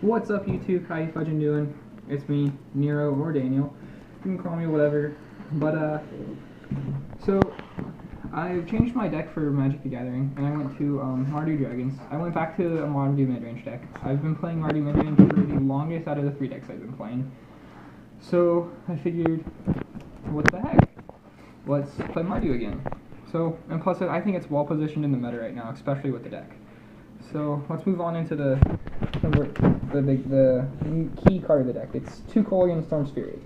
What's up, YouTube? How you fudging doing? It's me, Nero or Daniel. You can call me whatever. But so I changed my deck for Magic the Gathering, and I went to Mardu Dragons. I went back to a Mardu midrange deck. I've been playing Mardu midrange for the longest out of the 3 decks I've been playing. So I figured, what the heck? Let's play Mardu again. So, and plus I think it's well positioned in the meta right now, especially with the deck. So let's move on into the key card of the deck. It's 2 Kolaghan Storm's Fury.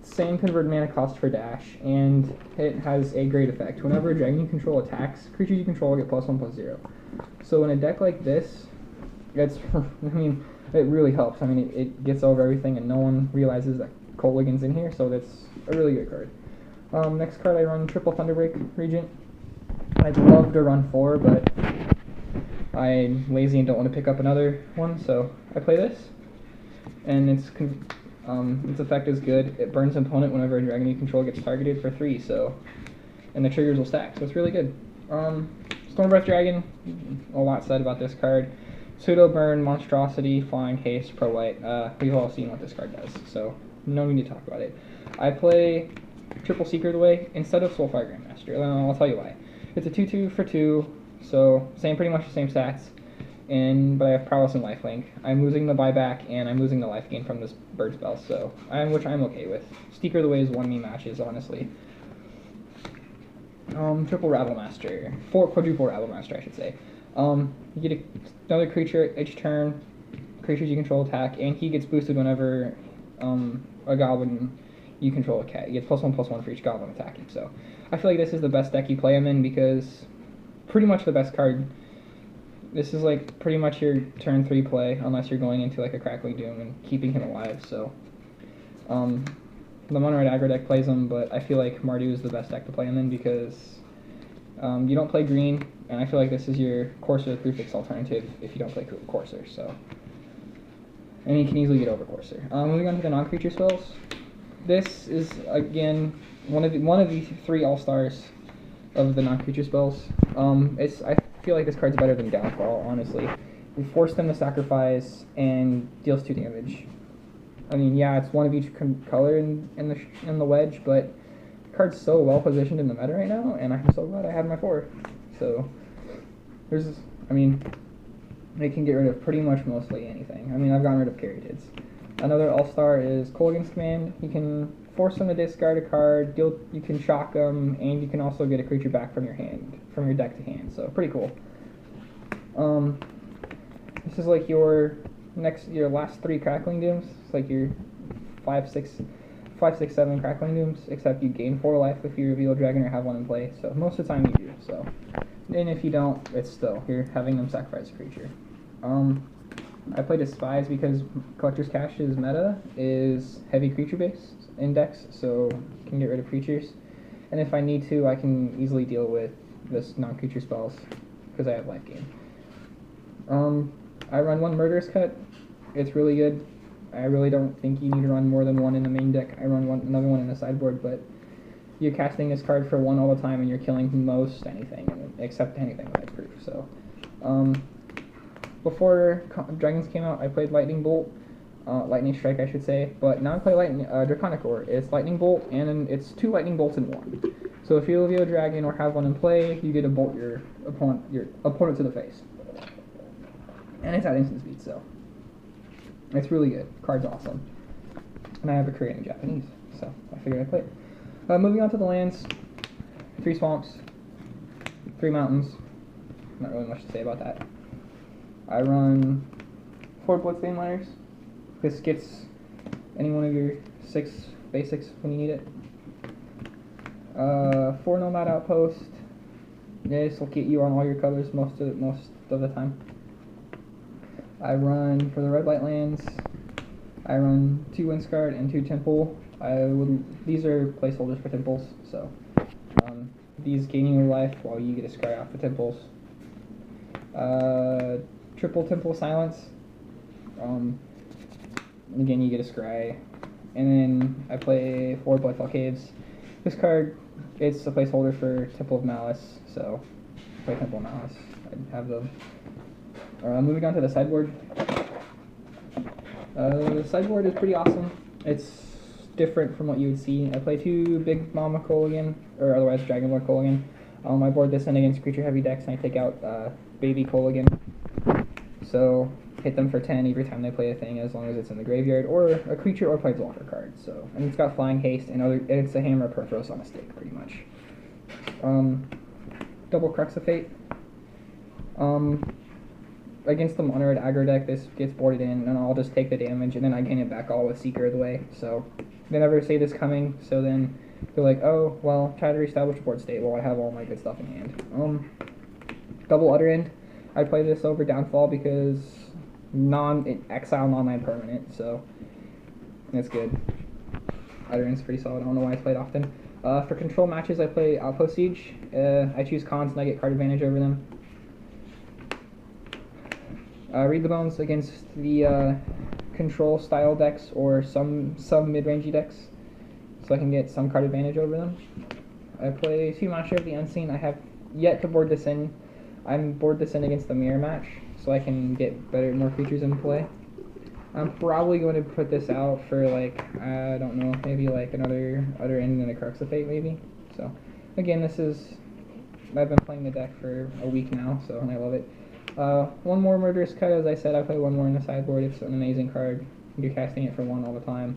Same convert mana cost for dash, and it has a great effect. Whenever a dragon you control attacks, creatures you control get +1/+0. So in a deck like this, it's it really helps. It gets over everything, and no one realizes that Kolaghan's in here, so that's a really good card. Next card I run triple Thunderbreak Regent. I'd love to run 4, but I'm lazy and don't want to pick up another one, so I play this. And its effect is good. It burns an opponent whenever a dragon you control gets targeted for 3, so, and the triggers will stack, so it's really good. Stormbreath Dragon, a lot said about this card. Pseudo Burn, Monstrosity, Flying Haste, Pro White. We've all seen what this card does, so no need to talk about it. I play Triple Secret away instead of Soulfire Grandmaster. I'll tell you why. It's a 2/2 for 2, so pretty much the same stats, but I have Prowess and Lifelink. I'm losing the buyback, and I'm losing the life gain from this bird spell, which I'm okay with. Steeker the Way has won me matches, honestly. Triple Rabblemaster. Quadruple Rabblemaster, I should say. You get another creature each turn, creatures you control attack, and he gets boosted whenever a goblin you control a cat. You get +1/+1 for each goblin attacking, so I feel like this is the best deck you play him in, because pretty much the best card. This is like pretty much your turn 3 play, unless you're going into like a Crackling Doom and keeping him alive, so the Mono Red aggro deck plays him, but I feel like Mardu is the best deck to play him in, because you don't play green, and I feel like this is your Courser 3/6 alternative if you don't play Courser, so, and you can easily get over Courser. Moving on to the non-creature spells. This is, again, one of the 3 all-stars of the non-creature spells. I feel like this card's better than Downfall, honestly. We force them to sacrifice and deals 2 damage. Yeah, it's one of each color in the wedge, but the card's so well positioned in the meta right now, and I'm so glad I have my 4. So they can get rid of pretty much mostly anything. I've gotten rid of Caryatids. Another all-star is Kolaghan's Command. You can force them to discard a card, you can shock them, and you can also get a creature back from your deck to hand, so pretty cool. This is like your last 3 Crackling Dooms. It's like your 5, 6, 7 Crackling Dooms, except you gain 4 life if you reveal a dragon or have one in play, so most of the time you do, so. And if you don't, you're having them sacrifice a creature. I play Despise because Collector's Cash's meta is heavy creature-based index, so you can get rid of creatures. And if I need to, I can easily deal with this non-creature spells because I have life gain. I run 1 Murderous Cut. It's really good. I really don't think you need to run more than 1 in the main deck. I run another one in the sideboard, but you're casting this card for 1 all the time, and you're killing most anything, except anything with Ice Proof. So, before Dragons came out, I played Lightning Bolt, Lightning Strike, I should say. But now I play Draconic Roar. It's Lightning Bolt, and it's 2 Lightning Bolts in 1. So if you reveal a dragon or have one in play, you get to bolt your opponent to the face. And it's at instant speed, so it's really good. Card's awesome. And I have a Korean and Japanese, so I figured I'd play it. Moving on to the lands. 3 swamps, 3 mountains. Not really much to say about that. I run 4 Bloodstained Miners. This gets any one of your 6 basics when you need it. 4 Nomad Outpost. This will get you on all your colors most of the time. I run, for the red light lands, I run 2 Windscarred and 2 Temple. These are placeholders for temples, so these gain you life while you get to scry off the temples. Triple Temple Silence. Again, you get a scry. And then I play 4 Bloodfall Caves. This card, it's a placeholder for Temple of Malice, so I play Temple of Malice. I have them. Moving on to the sideboard. The sideboard is pretty awesome. It's different from what you would see. I play 2 big Mama Kolaghan, or otherwise Dragonlord Kolaghan. I board this in against creature heavy decks, and I take out Baby Kolaghan. So hit them for 10 every time they play a thing, as long as it's in the graveyard, or a creature or planeswalker card. So, and it's got flying haste, and it's a Hammer Perforos on a stick, pretty much. Double Crux of Fate. Against the mono red aggro deck, this gets boarded in, and I'll just take the damage, and then I gain it back all with Seeker of the Way. So they never say this coming, so then they're like, oh, well, try to reestablish board state. Well, I have all my good stuff in hand. Double Utter End. I play this over Downfall because exile non-land permanent, so that's good. Utter End's pretty solid. I don't know why it's played often. For control matches, I play Outpost Siege. I choose cons, and I get card advantage over them. Read the Bones against the control style decks or some mid-rangey decks, so I can get some card advantage over them. I play 2 Master of the Unseen. I have yet to board this in. I'm board this in against the mirror match, so I can get more creatures in play. I'm probably going to put this out for, like, I don't know, maybe like another Utter End and a Crux of Fate maybe. So again, I've been playing the deck for a week now, so and I love it. 1 more Murderous Cut. As I said, I play 1 more in the sideboard. It's an amazing card. You're casting it for 1 all the time.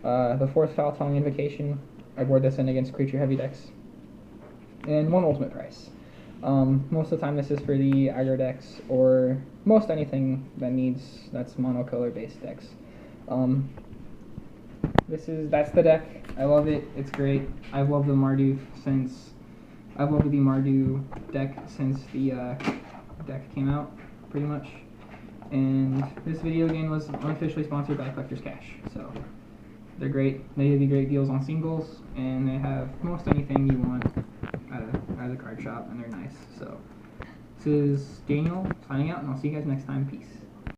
The 4th Foul Tongue Invocation. I board this in against creature heavy decks. And 1 Ultimate Price. Most of the time this is for the aggro decks, or most anything that's monocolor based decks. That's the deck. I love it. It's great. I've loved the Mardu deck since the deck came out, pretty much. And this video game was unofficially sponsored by Collector's Cash, so they're great. They give you great deals on singles, and they have most anything you want out of the card shop, and they're nice. So this is Daniel signing out, and I'll see you guys next time. Peace.